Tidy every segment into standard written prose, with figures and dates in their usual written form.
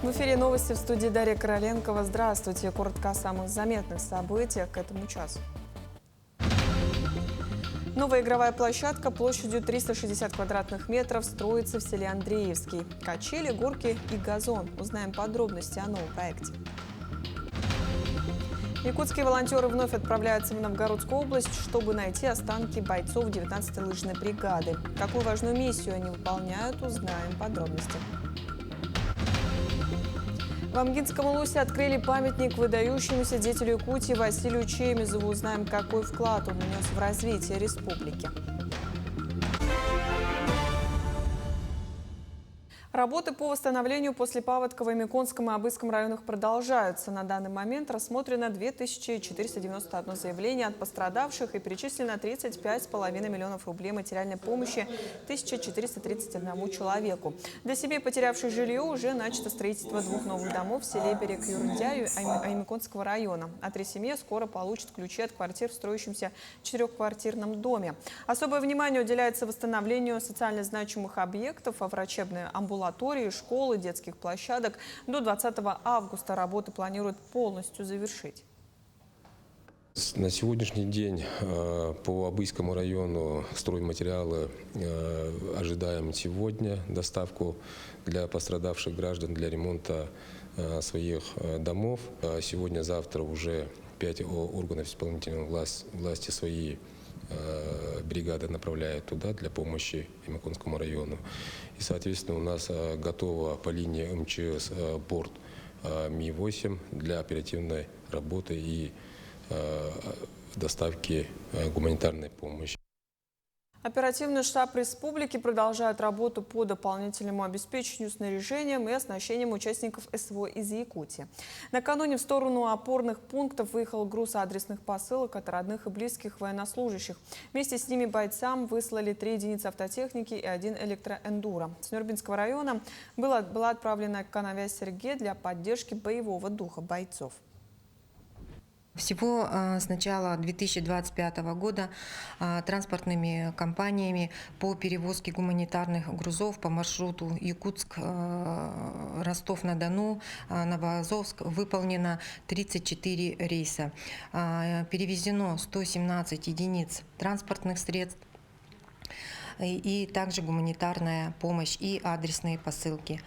В эфире новости в студии Дарья Короленкова. Здравствуйте. Коротко о самых заметных событиях к этому часу. Новая игровая площадка площадью 360 квадратных метров строится в селе Андреевский. Качели, горки и газон. Узнаем подробности о новом проекте. Якутские волонтеры вновь отправляются в Новгородскую область, чтобы найти останки бойцов 19-й лыжной бригады. Какую важную миссию они выполняют, узнаем подробности. В Амгинском Улусе открыли памятник выдающемуся деятелю Якутии Василию Чемизову. Узнаем, какой вклад он внес в развитие республики. Работы по восстановлению после паводка в Эмиконском и Абыйском районах продолжаются. На данный момент рассмотрено 2491 заявление от пострадавших и перечислено 35,5 миллионов рублей материальной помощи 1431 человеку. Для семей, потерявших жилье, уже начато строительство 2 новых домов в селе Берег-Юрдяю Эмиконского района. А 3 семьи скоро получат ключи от квартир в строящемся 4-квартирном доме. Особое внимание уделяется восстановлению социально значимых объектов, а врачебные амбулатории, школы, детских площадок до 20 августа работы планируют полностью завершить. На сегодняшний день по Абыйскому району стройматериалы ожидаем сегодня доставку для пострадавших граждан для ремонта своих домов. Сегодня-завтра уже 5 органов исполнительной власти свои бригады направляют туда для помощи Эмиконскому району. И, соответственно, у нас готово по линии МЧС борт Ми-8 для оперативной работы и доставки гуманитарной помощи. Оперативный штаб республики продолжает работу по дополнительному обеспечению снаряжением и оснащением участников СВО из Якутии. Накануне в сторону опорных пунктов выехал груз адресных посылок от родных и близких военнослужащих. Вместе с ними бойцам выслали 3 единицы автотехники и 1 электроэндуро. С Нюрбинского района была отправлена канавязь Сергей для поддержки боевого духа бойцов. Всего с начала 2025 года транспортными компаниями по перевозке гуманитарных грузов по маршруту Якутск-Ростов-на-Дону, Новоазовск выполнено 34 рейса. Перевезено 117 единиц транспортных средств и также гуманитарная помощь и адресные посылки.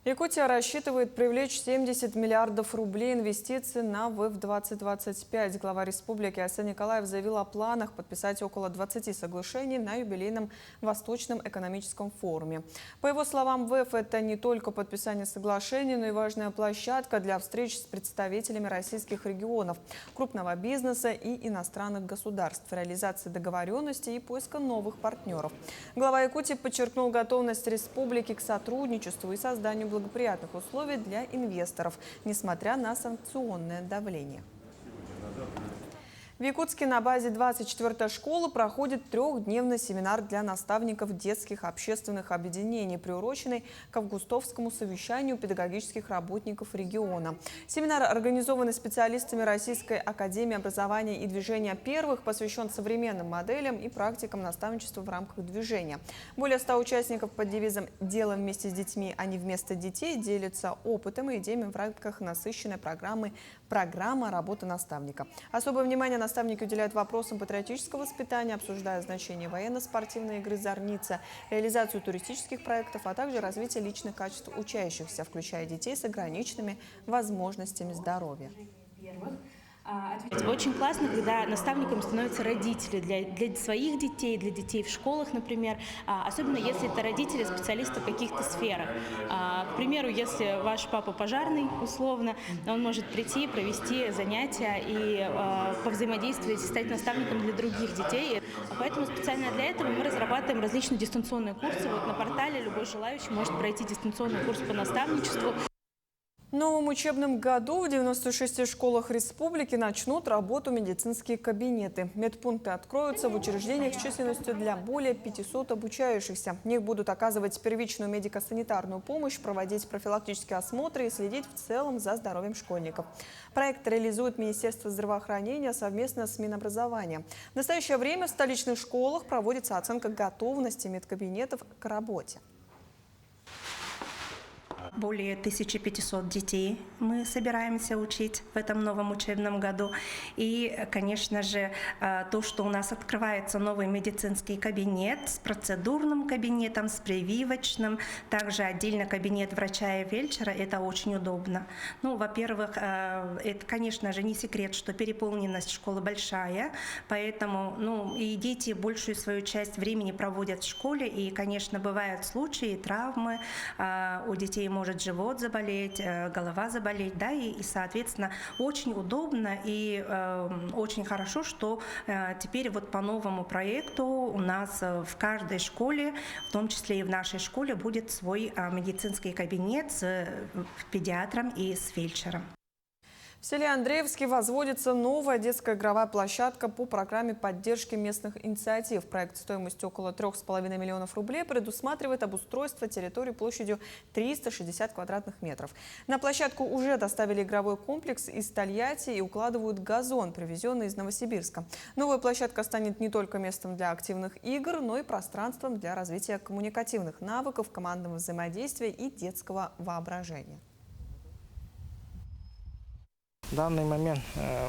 Якутия рассчитывает привлечь 70 миллиардов рублей инвестиций на ВЭФ-2025. Глава республики Арсен Николаев заявил о планах подписать около 20 соглашений на юбилейном Восточном экономическом форуме. По его словам, ВЭФ – это не только подписание соглашений, но и важная площадка для встреч с представителями российских регионов, крупного бизнеса и иностранных государств, реализации договоренностей и поиска новых партнеров. Глава Якутии подчеркнул готовность республики к сотрудничеству и созданию благоприятных условий для инвесторов, несмотря на санкционное давление. В Якутске на базе 24-й школы проходит 3-дневный семинар для наставников детских общественных объединений, приуроченный к августовскому совещанию педагогических работников региона. Семинар, организованный специалистами Российской академии образования и движения первых, посвящен современным моделям и практикам наставничества в рамках движения. Более 100 участников под девизом «Делаем вместе с детьми, а не вместо детей» делятся опытом и идеями в рамках насыщенной программа «Работа наставника». Особое внимание наставники уделяют вопросам патриотического воспитания, обсуждая значение военно-спортивной игры «Зорница», реализацию туристических проектов, а также развитие личных качеств учащихся, включая детей с ограниченными возможностями здоровья. Очень классно, когда наставником становятся родители для своих детей, для детей в школах, например, особенно если это родители специалисты в каких-то сферах. К примеру, если ваш папа пожарный, условно, он может прийти, провести занятия и повзаимодействовать, стать наставником для других детей. Поэтому специально для этого мы разрабатываем различные дистанционные курсы. Вот на портале любой желающий может пройти дистанционный курс по наставничеству. В новом учебном году в 96 школах республики начнут работу медицинские кабинеты. Медпункты откроются в учреждениях с численностью для более 500 обучающихся. В них будут оказывать первичную медико-санитарную помощь, проводить профилактические осмотры и следить в целом за здоровьем школьников. Проект реализует Министерство здравоохранения совместно с Минобразованием. В настоящее время в столичных школах проводится оценка готовности медкабинетов к работе. Более 1500 детей мы собираемся учить в этом новом учебном году. И, конечно же, то, что у нас открывается новый медицинский кабинет с процедурным кабинетом, с прививочным, также отдельно кабинет врача и фельдшера, это очень удобно. Ну, во-первых, это, конечно же, не секрет, что переполненность школы большая, поэтому, и дети большую свою часть времени проводят в школе, и, конечно, бывают случаи, травмы, у детей может живот заболеть, голова заболеть, да, и соответственно, очень удобно и очень хорошо, что теперь вот по новому проекту у нас в каждой школе, в том числе и в нашей школе, будет свой медицинский кабинет с педиатром и с фельдшером. В селе Андреевске возводится новая детская игровая площадка по программе поддержки местных инициатив. Проект стоимостью около 3,5 миллионов рублей предусматривает обустройство территории площадью 360 квадратных метров. На площадку уже доставили игровой комплекс из Тольятти и укладывают газон, привезенный из Новосибирска. Новая площадка станет не только местом для активных игр, но и пространством для развития коммуникативных навыков, командного взаимодействия и детского воображения. В данный момент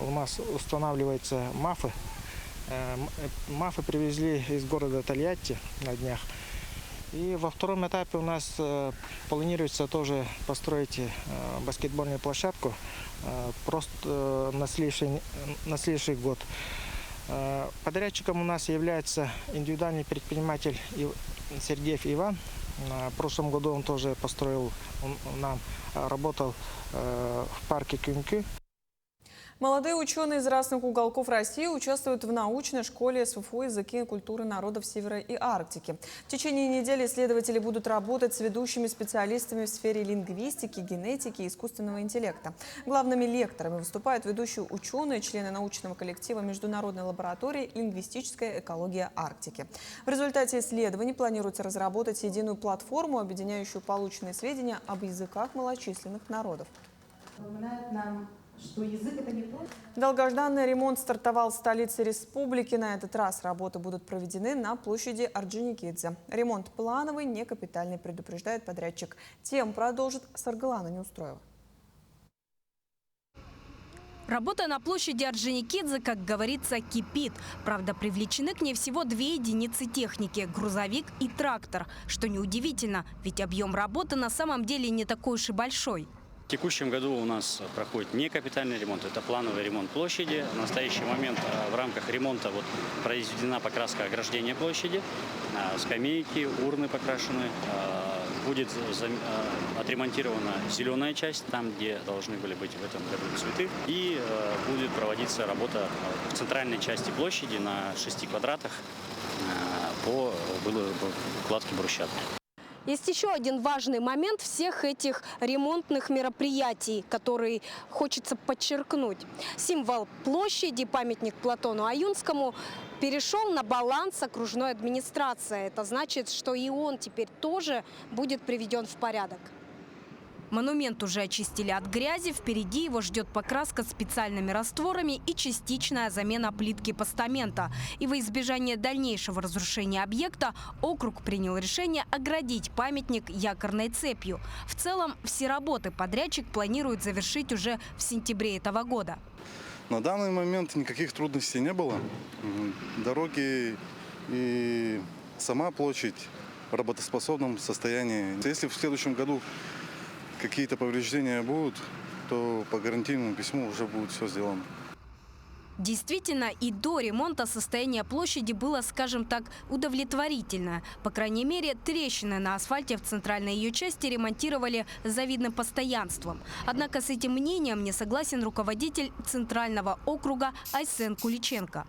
у нас устанавливаются МАФы. МАФы привезли из города Тольятти на днях. И во втором этапе у нас планируется тоже построить баскетбольную площадку просто на следующий год. Подрядчиком у нас является индивидуальный предприниматель Сергеев Иван. В прошлом году он тоже построил, работал в парке Кюньки. Молодые ученые из разных уголков России участвуют в научной школе СФУ «Языки и культуры народов Севера и Арктики». В течение недели исследователи будут работать с ведущими специалистами в сфере лингвистики, генетики и искусственного интеллекта. Главными лекторами выступают ведущие ученые, члены научного коллектива Международной лаборатории «Лингвистическая экология Арктики». В результате исследований планируется разработать единую платформу, объединяющую полученные сведения об языках малочисленных народов. Что язык — это не просто. Долгожданный ремонт стартовал в столице республики. На этот раз работы будут проведены на площади Орджоникидзе. Ремонт плановый, не капитальный, предупреждает подрядчик. Тем продолжит Саргалана Неустроева. Работа на площади Орджоникидзе, как говорится, кипит. Правда, привлечены к ней всего 2 единицы техники – грузовик и трактор. Что неудивительно, ведь объем работы на самом деле не такой уж и большой. В текущем году у нас проходит не капитальный ремонт, это плановый ремонт площади. В настоящий момент в рамках ремонта произведена покраска ограждения площади, скамейки, урны покрашены. Будет отремонтирована зеленая часть, там, где должны были быть в этом году цветы. И будет проводиться работа в центральной части площади на 6 квадратах по укладке брусчатки. Есть еще один важный момент всех этих ремонтных мероприятий, который хочется подчеркнуть. Символ площади, памятник Платону Аюнскому, перешел на баланс окружной администрации. Это значит, что и он теперь тоже будет приведен в порядок. Монумент уже очистили от грязи, впереди его ждет покраска специальными растворами и частичная замена плитки постамента. И во избежание дальнейшего разрушения объекта округ принял решение оградить памятник якорной цепью. В целом все работы подрядчик планирует завершить уже в сентябре этого года. На данный момент никаких трудностей не было. Дороги и сама площадь в работоспособном состоянии. Если в следующем году какие-то повреждения будут, то по гарантийному письму уже будет все сделано. Действительно, и до ремонта состояние площади было, скажем так, удовлетворительное. По крайней мере, трещины на асфальте в центральной ее части ремонтировали с завидным постоянством. Однако с этим мнением не согласен руководитель Центрального округа Айсен Куличенко.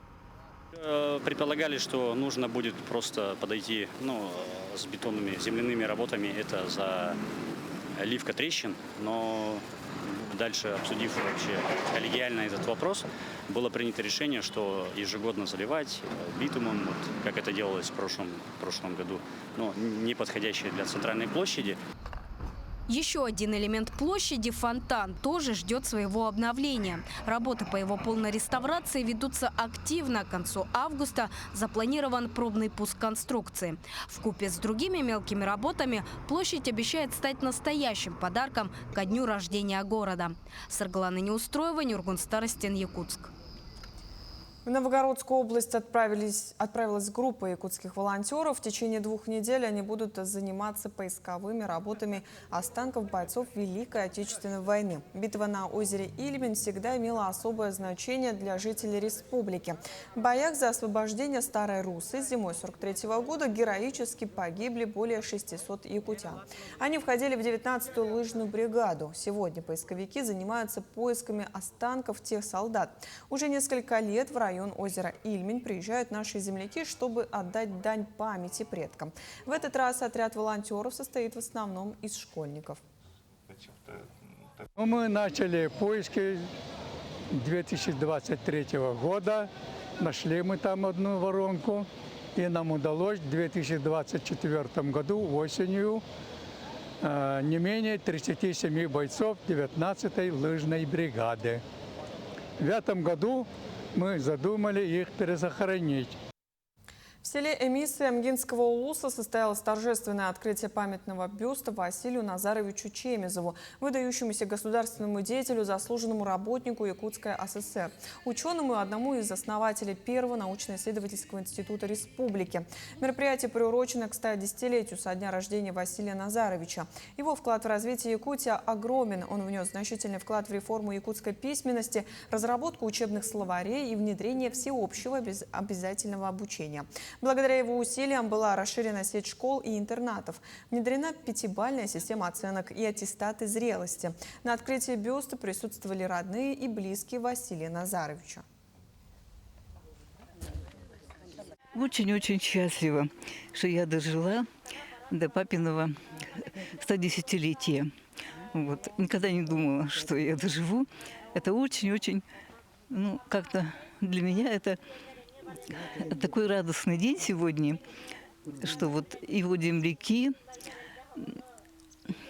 Предполагали, что нужно будет просто подойти с бетонными земляными работами. Это за ливка трещин, но дальше обсудив вообще коллегиально этот вопрос, было принято решение, что ежегодно заливать битумом, вот, как это делалось в прошлом году, но не подходящее для центральной площади. Еще один элемент площади – фонтан – тоже ждет своего обновления. Работы по его полной реставрации ведутся активно. К концу августа запланирован пробный пуск конструкции. Вкупе с другими мелкими работами площадь обещает стать настоящим подарком ко дню рождения города. Саргалана Неустроева, Нюргун Старостин, Якутск. В Новгородскую область отправилась группа якутских волонтеров. В течение 2 недель они будут заниматься поисковыми работами останков бойцов Великой Отечественной войны. Битва на озере Ильмень всегда имела особое значение для жителей республики. В боях за освобождение Старой Русы зимой 1943 года героически погибли более 600 якутян. Они входили в 19-ю лыжную бригаду. Сегодня поисковики занимаются поисками останков тех солдат. Уже несколько лет в район озера Ильмень приезжают наши земляки, чтобы отдать дань памяти предкам. В этот раз отряд волонтеров состоит в основном из школьников. Мы начали поиски 2023 года. Нашли мы там одну воронку. И нам удалось в 2024 году осенью не менее 37 бойцов 19-й лыжной бригады. В этом году мы задумали их перезахоронить. В селе Эмисы Амгинского улуса состоялось торжественное открытие памятного бюста Василию Назаровичу Чемизову, выдающемуся государственному деятелю, заслуженному работнику Якутской ССР, ученому и одному из основателей первого научно-исследовательского института республики. Мероприятие приурочено к 110-летию со дня рождения Василия Назаровича. Его вклад в развитие Якутии огромен. Он внес значительный вклад в реформу якутской письменности, разработку учебных словарей и внедрение всеобщего обязательного обучения. Благодаря его усилиям была расширена сеть школ и интернатов. Внедрена 5-бальная система оценок и аттестаты зрелости. На открытии бюста присутствовали родные и близкие Василия Назаровича. Очень-очень счастлива, что я дожила до папиного 110-летия. Вот. Никогда не думала, что я доживу. Это очень-очень, как-то для меня это такой радостный день сегодня, что вот его земляки,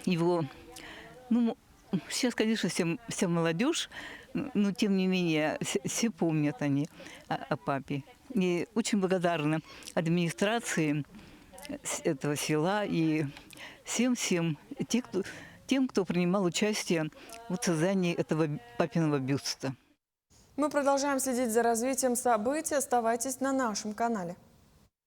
его, сейчас, конечно, вся молодежь, но тем не менее все помнят они о папе. И очень благодарна администрации этого села и всем тем, кто принимал участие в создании этого папиного бюста. Мы продолжаем следить за развитием событий. Оставайтесь на нашем канале.